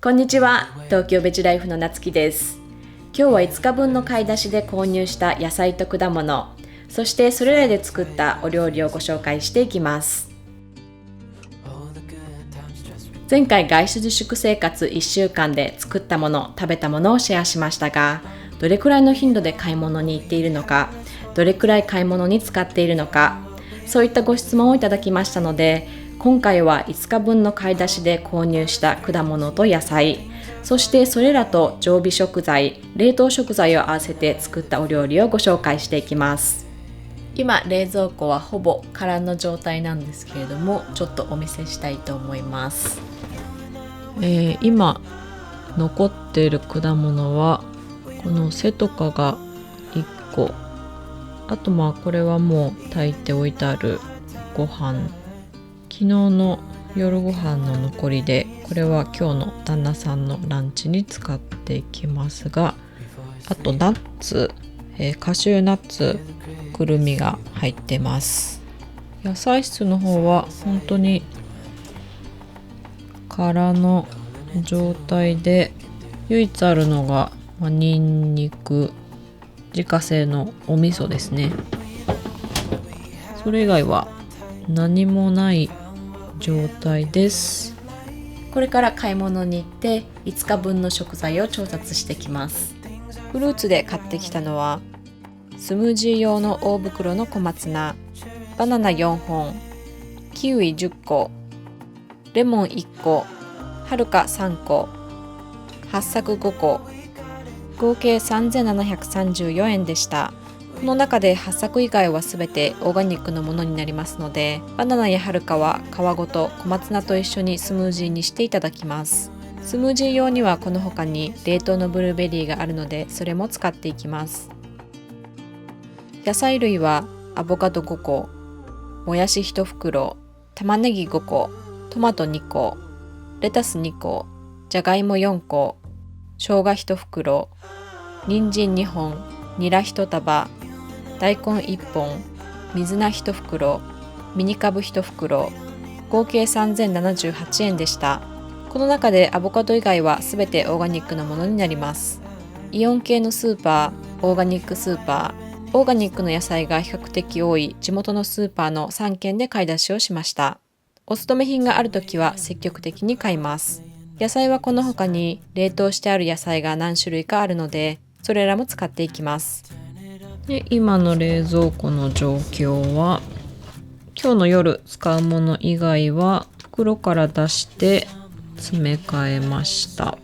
こんにちは、東京ベジライフのなつきです。今日は5日分の買い出しで購入した野菜と果物、そしてそれらで作ったお料理をご紹介していきます。前回外出自粛生活1週間で作ったもの、食べたものをシェアしましたが、どれくらいの頻度で買い物に行っているのか、どれくらい買い物に使っているのか、そういったご質問をいただきましたので、今回は5日分の買い出しで購入した果物と野菜、そしてそれらと常備食材、冷凍食材を合わせて作ったお料理をご紹介していきます。今冷蔵庫はほぼ空の状態なんですけれども、ちょっとお見せしたいと思います。今残っている果物はこの背とかが1個、あとこれはもう炊いておいてあるご飯、昨日の夜ご飯の残りで、これは今日の旦那さんのランチに使っていきますが、あとナッツ、カシューナッツ、くるみが入ってます。野菜室の方は本当に空の状態で、唯一あるのがニンニク、自家製のお味噌ですね。それ以外は何もない状態です。これから買い物に行って5日分の食材を調達してきます。フルーツで買ってきたのはスムージー用の大袋の小松菜、バナナ4本、キウイ10個、レモン1個、はるか3個、八朔5個、合計3734円でした。この中で八朔以外はすべてオーガニックのものになりますので、バナナやはるかは皮ごと小松菜と一緒にスムージーにしていただきます。スムージー用にはこの他に冷凍のブルーベリーがあるので、それも使っていきます。野菜類はアボカド5個、もやし1袋、玉ねぎ5個、トマト2個、レタス2個、じゃがいも4個、生姜1袋、人参2本、ニラ1束、大根1本、水菜1袋、ミニカブ1袋、合計3078円でした。この中でアボカド以外はすべてオーガニックのものになります。イオン系のスーパー、オーガニックスーパー、オーガニックの野菜が比較的多い地元のスーパーの3軒で買い出しをしました。お勤め品があるときは積極的に買います。野菜はこの他に冷凍してある野菜が何種類かあるので、それらも使っていきます。で、今の冷蔵庫の状況は、今日の夜使うもの以外は袋から出して詰め替えました。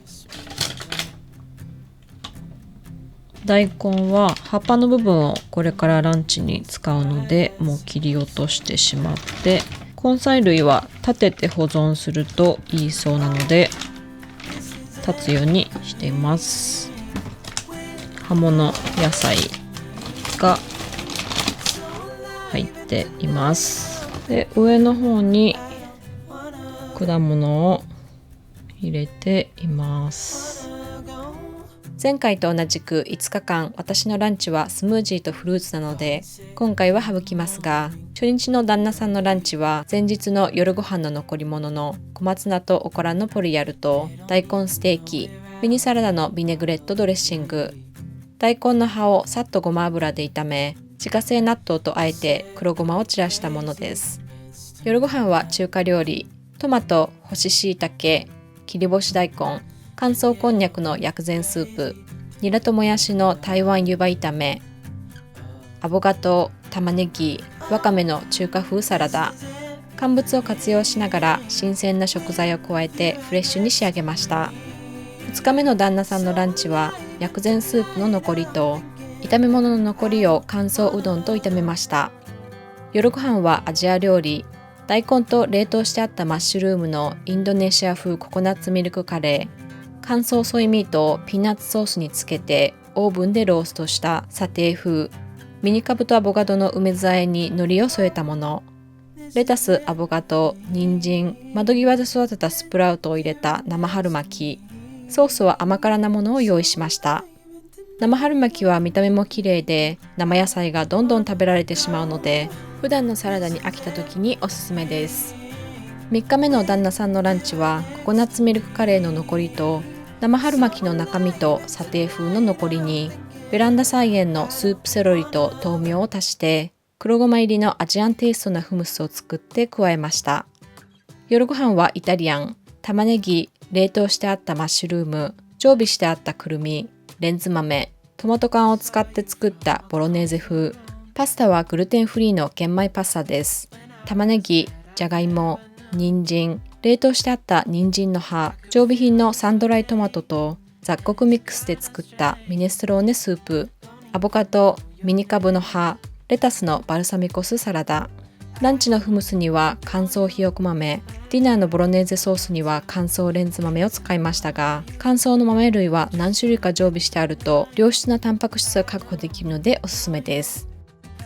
大根は葉っぱの部分をこれからランチに使うので、もう切り落としてしまって、根菜類は立てて保存するといいそうなので立つようにしています。葉物野菜が入っています。で、上の方に果物を入れています。前回と同じく5日間、私のランチはスムージーとフルーツなので、今回は省きますが、初日の旦那さんのランチは前日の夜ご飯の残り物の小松菜とおからのポリヤルと大根ステーキ、ミニサラダのビネグレットドレッシング、大根の葉をさっとごま油で炒め、自家製納豆とあえて黒ごまを散らしたものです。夜ご飯は中華料理、トマト、干し椎茸、切り干し大根、乾燥こんにゃくの薬膳スープ、ニラともやしの台湾湯葉炒め、アボカド、玉ねぎ、わかめの中華風サラダ、乾物を活用しながら新鮮な食材を加えてフレッシュに仕上げました。2日目の旦那さんのランチは薬膳スープの残りと炒め物の残りを乾燥うどんと炒めました。夜ご飯はアジア料理、大根と冷凍してあったマッシュルームのインドネシア風ココナッツミルクカレー、乾燥ソイミートをピーナッツソースにつけてオーブンでローストしたサテー風、ミニカブとアボカドの梅酢和えに海苔を添えたもの、レタス、アボカド、人参、窓際で育てたスプラウトを入れた生春巻き、ソースは甘辛なものを用意しました。生春巻きは見た目も綺麗で、生野菜がどんどん食べられてしまうので、普段のサラダに飽きた時におすすめです。3日目の旦那さんのランチはココナッツミルクカレーの残りと生春巻きの中身とサテー風の残りにベランダ菜園のスープセロリと豆苗を足して黒ごま入りのアジアンテイストなフムスを作って加えました。夜ご飯はイタリアン、玉ねぎ、冷凍してあったマッシュルーム、常備してあったくるみ、レンズ豆、トマト缶を使って作ったボロネーゼ風。パスタはグルテンフリーの玄米パスタです。玉ねぎ、じゃがいも、人参、冷凍してあった人参の葉、常備品のサンドライトマトと雑穀ミックスで作ったミネストローネスープ、アボカド、ミニカブの葉、レタスのバルサミコ酢サラダ。ランチのフムスには乾燥ひよこ豆、ディナーのボロネーゼソースには乾燥レンズ豆を使いましたが、乾燥の豆類は何種類か常備してあると良質なタンパク質が確保できるのでおすすめです。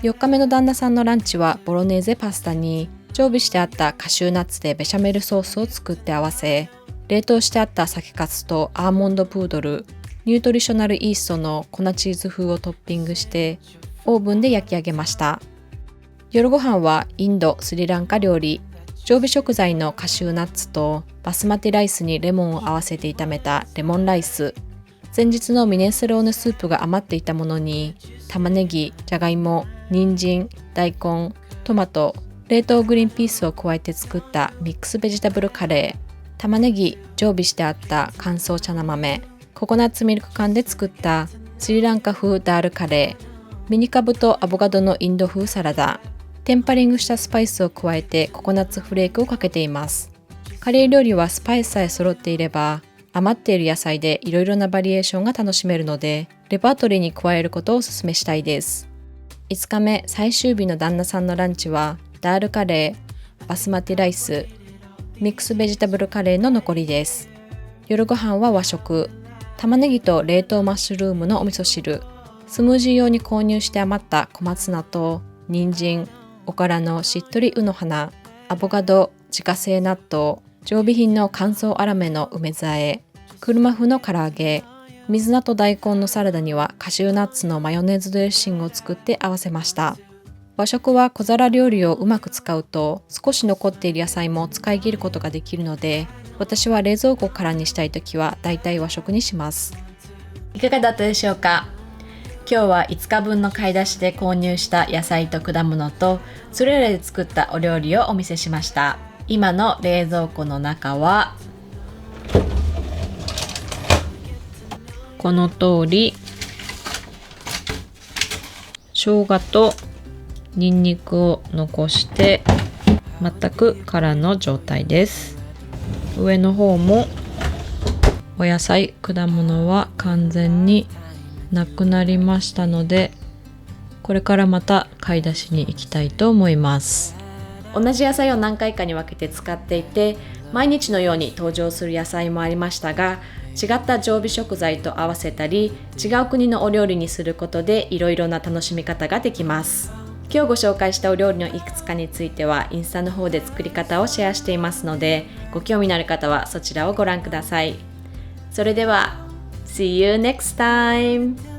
4日目の旦那さんのランチはボロネーゼパスタに常備してあったカシューナッツでベシャメルソースを作って合わせ、冷凍してあった酒粕とアーモンドプードル、ニュートリショナルイーストの粉チーズ風をトッピングしてオーブンで焼き上げました。夜ご飯はインド・スリランカ料理、常備食材のカシューナッツとバスマティライスにレモンを合わせて炒めたレモンライス、前日のミネストローネスープが余っていたものに玉ねぎ、じゃがいも、人参、大根、トマト、冷凍グリーンピースを加えて作ったミックスベジタブルカレー、玉ねぎ、常備してあった乾燥チャナ豆、ココナッツミルク缶で作ったスリランカ風ダールカレー、ミニカブとアボカドのインド風サラダ、テンパリングしたスパイスを加えてココナッツフレークをかけています。カレー料理はスパイスさえ揃っていれば余っている野菜でいろいろなバリエーションが楽しめるのでレパートリーに加えることをお勧めしたいです。5日目最終日の旦那さんのランチはダールカレー、バスマティライス、ミックスベジタブルカレーの残りです。夜ご飯は和食、玉ねぎと冷凍マッシュルームのお味噌汁、スムージー用に購入して余った小松菜と人参、おからのしっとりうの花、アボカド、自家製納豆、常備品の乾燥あらめの梅ざえ、車麩の唐揚げ、水菜と大根のサラダにはカシューナッツのマヨネーズドレッシングを作って合わせました。和食は小皿料理をうまく使うと少し残っている野菜も使い切ることができるので、私は冷蔵庫からにしたいときはだいたい和食にします。いかがだったでしょうか。今日は5日分の買い出しで購入した野菜と果物とそれらで作ったお料理をお見せしました。今の冷蔵庫の中はこの通り生姜とニンニクを残して全く空の状態です。上の方もお野菜、果物は完全になくなりましたので、これからまた買い出しに行きたいと思います。同じ野菜を何回かに分けて使っていて、毎日のように登場する野菜もありましたが、違った常備食材と合わせたり、違う国のお料理にすることでいろいろな楽しみ方ができます。今日ご紹介したお料理のいくつかについてはインスタの方で作り方をシェアしていますので、ご興味のある方はそちらをご覧ください。それでは See you next time!